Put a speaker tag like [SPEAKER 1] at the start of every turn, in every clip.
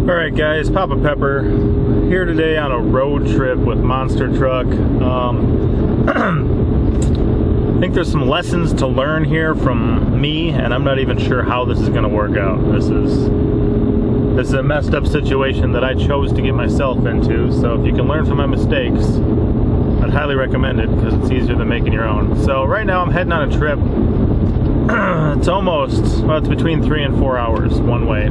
[SPEAKER 1] Alright guys, Papa Pepper here today on a road trip with Monster Truck. I think there's some lessons to learn here from me, and I'm not even sure how this is going to work out. This is a messed up situation that I chose to get myself into, so if you can learn from my mistakes, I'd highly recommend it because it's easier than making your own. So right now I'm heading on a trip. It's between 3 and 4 hours one way.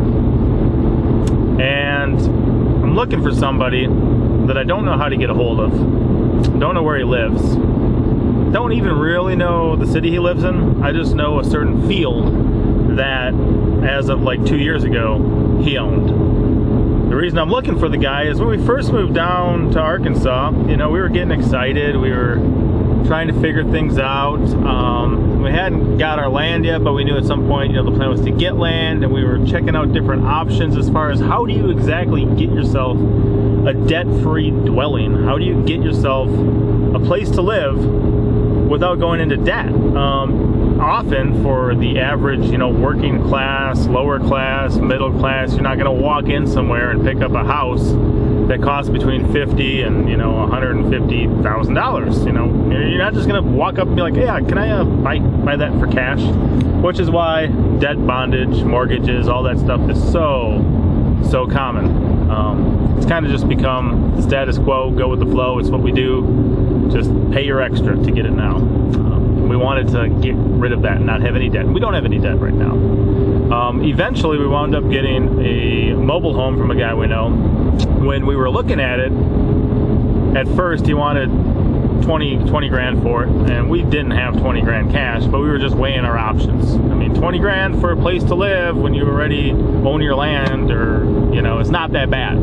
[SPEAKER 1] And I'm looking for somebody that I don't know how to get a hold of. Don't know where he lives. Don't even really know the city he lives in. I just know a certain field that, as of like 2 years ago, he owned. The reason I'm looking for the guy is when we first moved down to Arkansas, you know, we were getting excited. We were trying to figure things out. We hadn't got our land yet, but we knew at some point, you know, the plan was to get land, and we were checking out different options as far as how do you exactly get yourself a debt-free dwelling? How do you get yourself a place to live without going into debt? Often for the average, you know, working class, lower class, middle class, you're not going to walk in somewhere and pick up a house that costs between $50,000 and, you know, $150,000. You know, you're not just going to walk up and be like, yeah, can I buy that for cash? Which is why debt, bondage, mortgages, all that stuff is so common. It's kind of just become the status quo, go with the flow. It's what we do. Just pay your extra to get it now. We wanted to get rid of that and not have any debt. We don't have any debt right now. Eventually, we wound up getting a mobile home from a guy we know. When we were looking at it, at first he wanted 20 grand for it, and we didn't have 20 grand cash, but we were just weighing our options. I mean, 20 grand for a place to live when you already own your land, or, you know, it's not that bad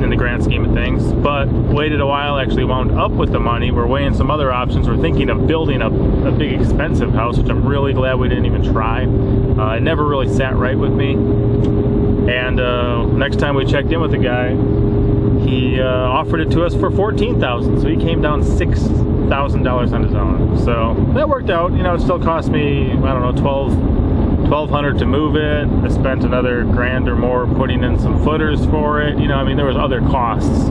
[SPEAKER 1] in the grand scheme of things. But waited a while, actually wound up with the money. We're weighing some other options. We're thinking of building a big expensive house, which I'm really glad we didn't even try. It never really sat right with me. And next time we checked in with the guy, he offered it to us for $14,000. So he came down $6,000 on his own. So that worked out. You know, it still cost me, I don't know, $1,200 to move it. I spent another grand or more putting in some footers for it. You know, I mean, there was other costs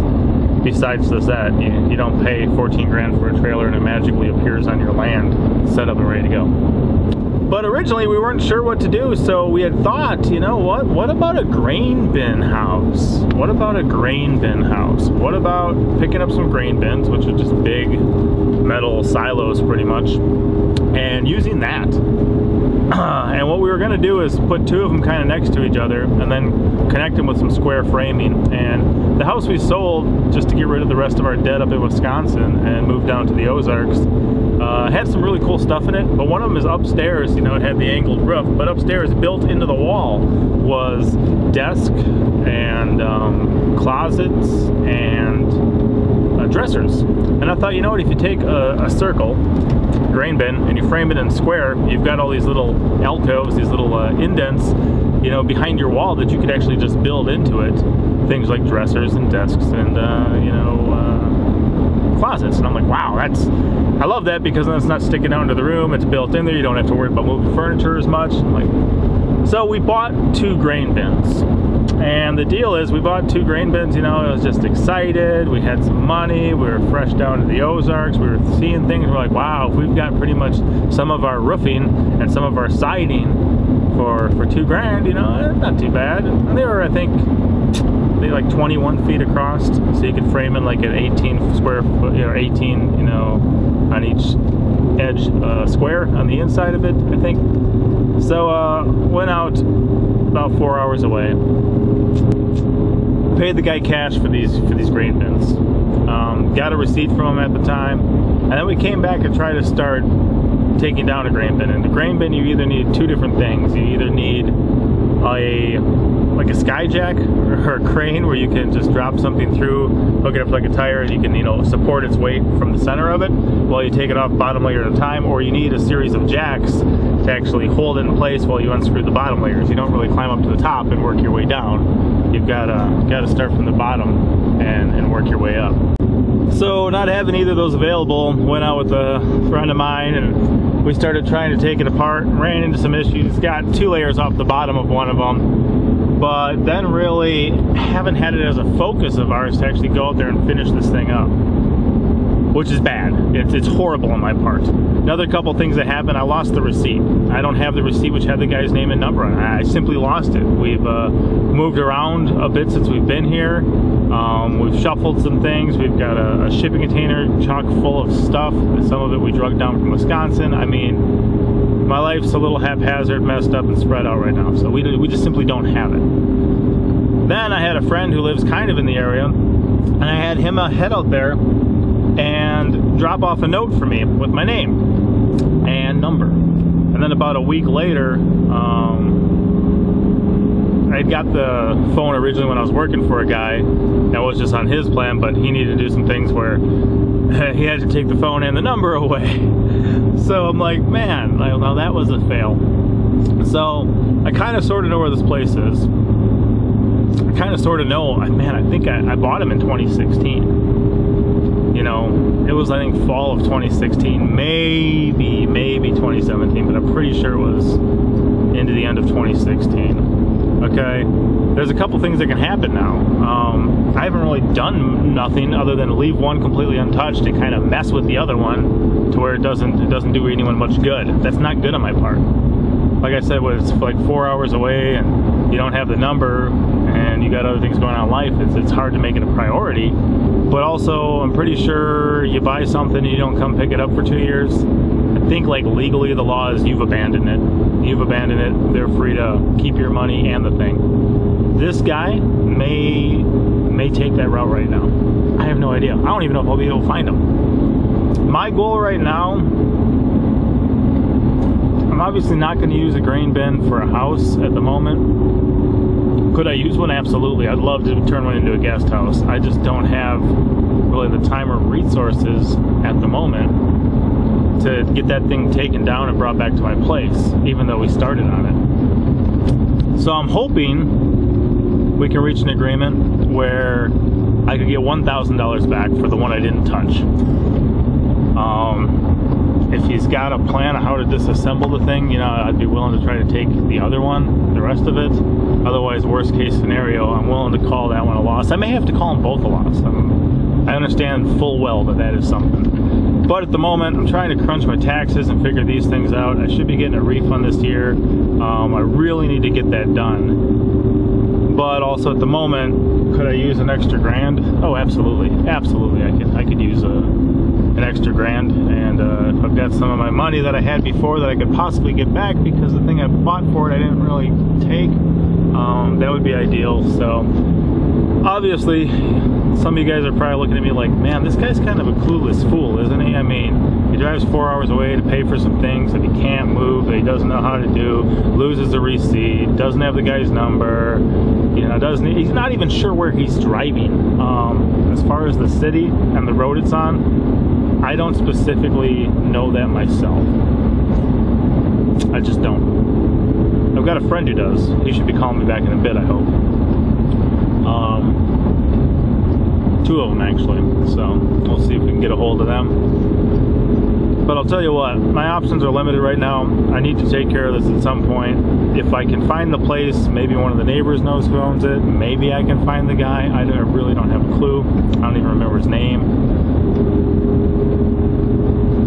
[SPEAKER 1] besides that. You don't pay 14 grand for a trailer and it magically appears on your land, set up and ready to go. But originally we weren't sure what to do, so we had thought, you know what about a grain bin house? What about a grain bin house? What about picking up some grain bins, which are just big metal silos pretty much, and using that. And what we were going to do is put two of them kind of next to each other and then connect them with some square framing. And the house we sold just to get rid of the rest of our debt up in Wisconsin and move down to the Ozarks had some really cool stuff in it, but one of them is upstairs. You know, it had the angled roof, but upstairs built into the wall was desk and closets and dressers. And I thought, you know what, if you take a circle grain bin and you frame it in square, you've got all these little alcoves, these little indents, you know, behind your wall that you could actually just build into it. Things like dressers and desks and you know, closets. And I'm like, wow, I love that, because then it's not sticking out into the room, it's built in there, you don't have to worry about moving furniture as much. So we bought 2 grain bins. And the deal is, we bought 2 grain bins, you know, I was just excited, we had some money, we were fresh down to the Ozarks, we were seeing things, we're like, wow, if we've got pretty much some of our roofing and some of our siding for 2 grand, you know, not too bad. And they were, I think, like 21 feet across, so you could frame in like an 18 square foot, you know, 18, you know, on each edge square on the inside of it, I think. So went out about 4 hours away, paid the guy cash for these grain bins, got a receipt from him at the time, and then we came back and tried to start taking down a grain bin. And the grain bin, you either need 2 different things. You either need like a skyjack or a crane where you can just drop something through, hook it up like a tire, and you can, you know, support its weight from the center of it while you take it off bottom layer at a time, or you need a series of jacks to actually hold it in place while you unscrew the bottom layers. You don't really climb up to the top and work your way down. You've got to start from the bottom and work your way up. So not having either of those available, went out with a friend of mine and We started trying to take it apart, ran into some issues, got 2 layers off the bottom of one of them, but then really haven't had it as a focus of ours to actually go out there and finish this thing up, which is bad. It's horrible on my part. Another couple things that happened, I lost the receipt. I don't have the receipt which had the guy's name and number on it. I simply lost it. We've moved around a bit since we've been here. We've shuffled some things. We've got a shipping container chock full of stuff. Some of it we drug down from Wisconsin. I mean, my life's a little haphazard, messed up, and spread out right now. So we just simply don't have it. Then I had a friend who lives kind of in the area, and I had him head out there and drop off a note for me with my name and number. And then about a week later, I got the phone originally when I was working for a guy that was just on his plan, but he needed to do some things where he had to take the phone and the number away. So I'm like, man, now that was a fail. So I kind of sort of know where this place is. I kind of sort of know, man, I think I bought him in 2016. You know, it was, I think, fall of 2016, maybe 2017, but I'm pretty sure it was into the end of 2016. Okay, there's a couple things that can happen now. I haven't really done nothing other than leave one completely untouched and kind of mess with the other one to where it doesn't do anyone much good. That's not good on my part. Like I said, when it's like 4 hours away and you don't have the number and you got other things going on in life, it's hard to make it a priority. But also, I'm pretty sure you buy something and you don't come pick it up for 2 years. I think like legally the law is you've abandoned it. You've abandoned it. They're free to keep your money and the thing. This guy may take that route right now. I have no idea. I don't even know if I'll be able to find him. My goal right now, I'm obviously not going to use a grain bin for a house at the moment. Could I use one? Absolutely. I'd love to turn one into a guest house. I just don't have really the time or resources at the moment to get that thing taken down and brought back to my place, even though we started on it. So I'm hoping we can reach an agreement where I could get $1,000 back for the one I didn't touch. If he's got a plan on how to disassemble the thing, you know, I'd be willing to try to take the other one, the rest of it. Otherwise, worst case scenario, I'm willing to call that one a loss. I may have to call them both a loss. I understand full well that is something. But at the moment, I'm trying to crunch my taxes and figure these things out. I should be getting a refund this year. I really need to get that done. But also at the moment, could I use an extra grand? Oh, absolutely. Absolutely, I could use an extra grand. And if I've got some of my money that I had before that I could possibly get back because the thing I bought for it I didn't really take, that would be ideal. So obviously, some of you guys are probably looking at me like, man, this guy's kind of a clueless fool, isn't he? I mean, he drives 4 hours away to pay for some things that he can't move, that he doesn't know how to do, loses the receipt, doesn't have the guy's number, you know, he's not even sure where he's driving. As far as the city and the road it's on, I don't specifically know that myself. I just don't. I've got a friend who does. He should be calling me back in a bit, I hope. Two of them actually, so we'll see if we can get a hold of them. But I'll tell you what, my options are limited right now. I need to take care of this at some point. If I can find the place, maybe one of the neighbors knows who owns it, maybe I can find the guy. I really don't have a clue. I don't even remember his name.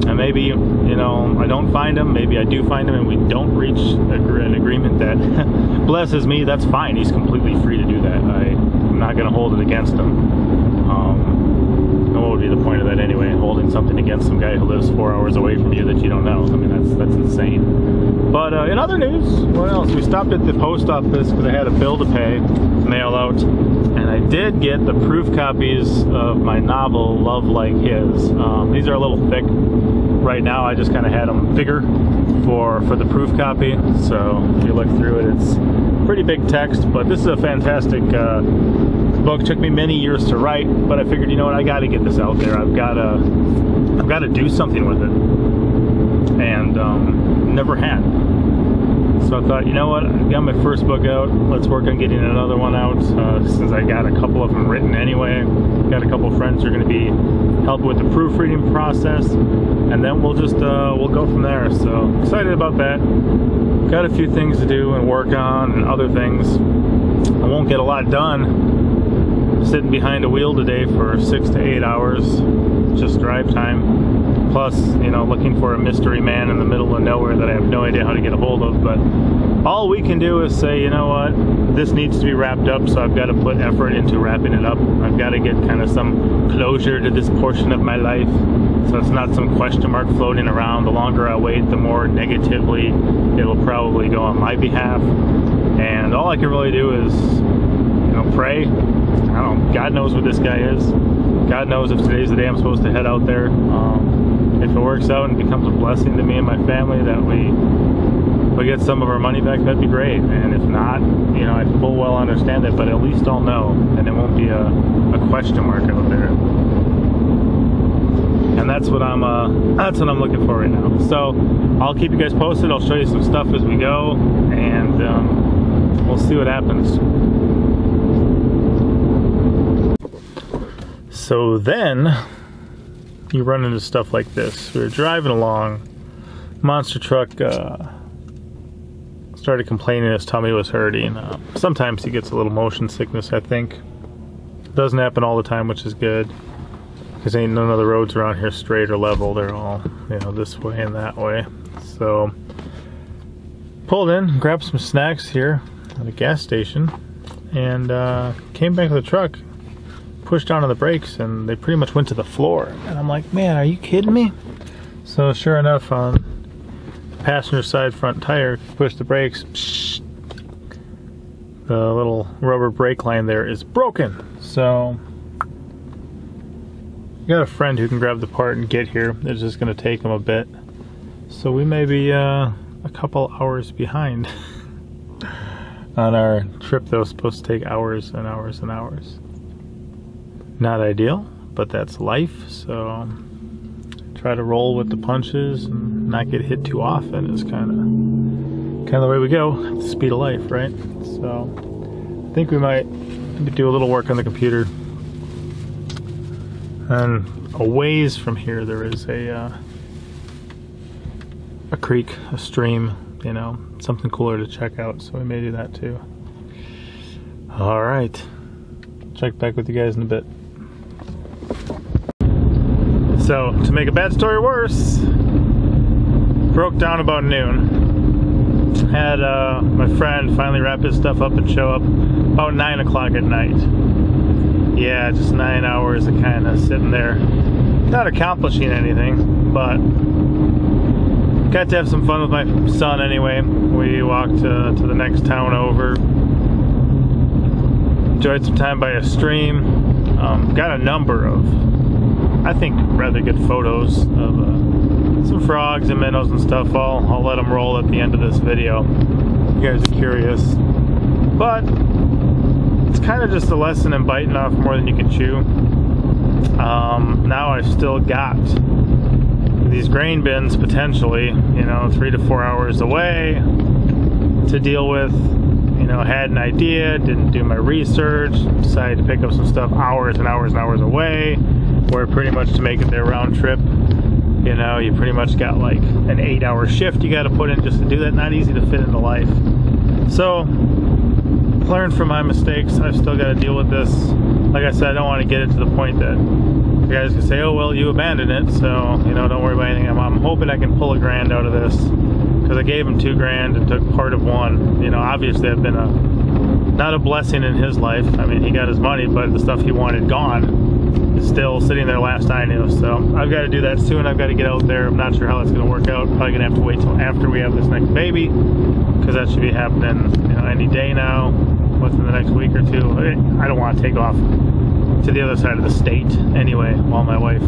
[SPEAKER 1] And maybe, you know, I don't find him, maybe I do find him and we don't reach an agreement that blesses me, that's fine. He's completely free to do that. I'm not going to hold it against him. What would be the point of that anyway? Holding something against some guy who lives 4 hours away from you that you don't know. I mean, that's insane. But in other news, what else? We stopped at the post office because I had a bill to pay, mail out, and I did get the proof copies of my novel, Love Like His. These are a little thick right now. I just kind of had them bigger for the proof copy. So if you look through it, it's pretty big text, but this is a fantastic book. Took me many years to write, but I figured, you know what, I got to get this out there. I've got to do something with it, and never had. So I thought, you know what, I got my first book out, let's work on getting another one out, since I got a couple of them written anyway. Got a couple of friends who are going to be helping with the proofreading process, and then we'll just, we'll go from there. So excited about that. Got a few things to do and work on and other things. I won't get a lot done sitting behind a wheel today for 6 to 8 hours, just drive time. Plus, you know, looking for a mystery man in the middle of nowhere that I have no idea how to get a hold of. But all we can do is say, you know what, this needs to be wrapped up, so I've got to put effort into wrapping it up. I've got to get kind of some closure to this portion of my life, so it's not some question mark floating around. The longer I wait, the more negatively it'll probably go on my behalf. And all I can really do is, you know, pray. I don't know, God knows what this guy is. God knows if today's the day I'm supposed to head out there. If it works out and becomes a blessing to me and my family that we get some of our money back, that'd be great. And if not, you know, I full well understand that, but at least I'll know, and it won't be a question mark out there. And that's what I'm looking for right now. So I'll keep you guys posted. I'll show you some stuff as we go, and we'll see what happens. So then you run into stuff like this. We were driving along, monster truck started complaining his tummy was hurting. Sometimes he gets a little motion sickness, I think. Doesn't happen all the time, which is good, because ain't none of the roads around here straight or level. They're all, you know, this way and that way. So pulled in, grabbed some snacks here at a gas station, and came back to the truck, pushed down on the brakes, and they pretty much went to the floor. And I'm like, man, are you kidding me? So sure enough, on the passenger side front tire, pushed the brakes, psh, the little rubber brake line there is broken. So got a friend who can grab the part and get here. It's just going to take him a bit, so we may be a couple hours behind on our trip that was supposed to take hours and hours and hours. Not ideal, but that's life, so try to roll with the punches and not get hit too often is kind of the way we go at the speed of life, right? So I think we might do a little work on the computer. And a ways from here there is a creek, a stream, you know, something cooler to check out, so we may do that too. All right, check back with you guys in a bit. So, to make a bad story worse, broke down about noon. Had my friend finally wrap his stuff up and show up about 9 o'clock at night. Yeah, just 9 hours of kind of sitting there, not accomplishing anything, but got to have some fun with my son anyway. We walked to the next town over, enjoyed some time by a stream, got a number of, I think, rather good photos of some frogs and minnows and stuff. I'll let them roll at the end of this video. You guys are curious, but it's kind of just a lesson in biting off more than you can chew. Now I've still got these grain bins potentially, you know, 3 to 4 hours away to deal with. You know, had an idea, didn't do my research, decided to pick up some stuff hours and hours and hours away, where pretty much to make it their round trip, you know, you pretty much got like an 8-hour shift you got to put in just to do that. Not easy to fit into life. So learned from my mistakes. I've still got to deal with this. Like I said, I don't want to get it to the point that you guys can say, oh well, you abandoned it, so, you know, don't worry about anything. I'm hoping I can pull $1,000 out of this, because I gave him $2,000 and took part of one. You know, obviously I've been not a blessing in his life. I mean, he got his money, but the stuff he wanted gone is still sitting there last I knew. So I've got to do that soon. I've got to get out there. I'm not sure how that's going to work out. Probably going to have to wait till after we have this next baby, because that should be happening, you know, any day now, within the next week or two. I don't want to take off to the other side of the state anyway, while my wife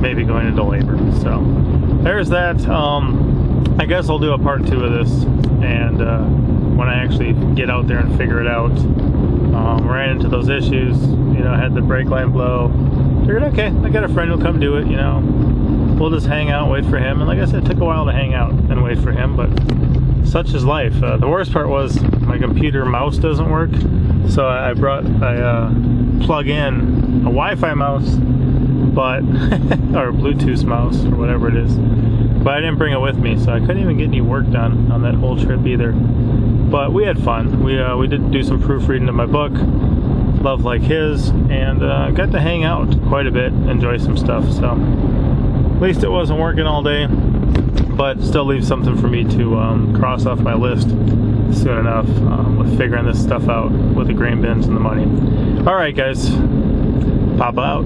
[SPEAKER 1] may be going into labor. So there's that. I guess I'll do a part 2 of this, and when I actually get out there and figure it out. Ran into those issues, you know, had the brake line blow. Figured, okay, I got a friend who'll come do it, you know. we'll just hang out, wait for him. And like I said, it took a while to hang out and wait for him, but such is life. The worst part was my computer mouse doesn't work, so I plug in a Wi-Fi mouse, but or a Bluetooth mouse or whatever it is. But I didn't bring it with me, so I couldn't even get any work done on that whole trip either. But we had fun. We did do some proofreading of my book, Love Like His, and got to hang out quite a bit, enjoy some stuff. So at least it wasn't working all day, but still leaves something for me to cross off my list soon enough with figuring this stuff out with the grain bins and the money. All right, guys, Papa out.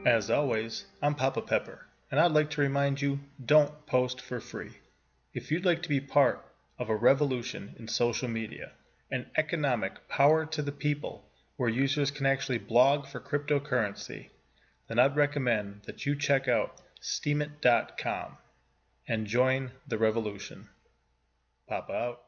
[SPEAKER 1] As always, I'm Papa Pepper, and I'd like to remind you, don't post for free. If you'd like to be part of a revolution in social media, an economic power to the people where users can actually blog for cryptocurrency, then I'd recommend that you check out steemit.com and join the revolution. Papa out.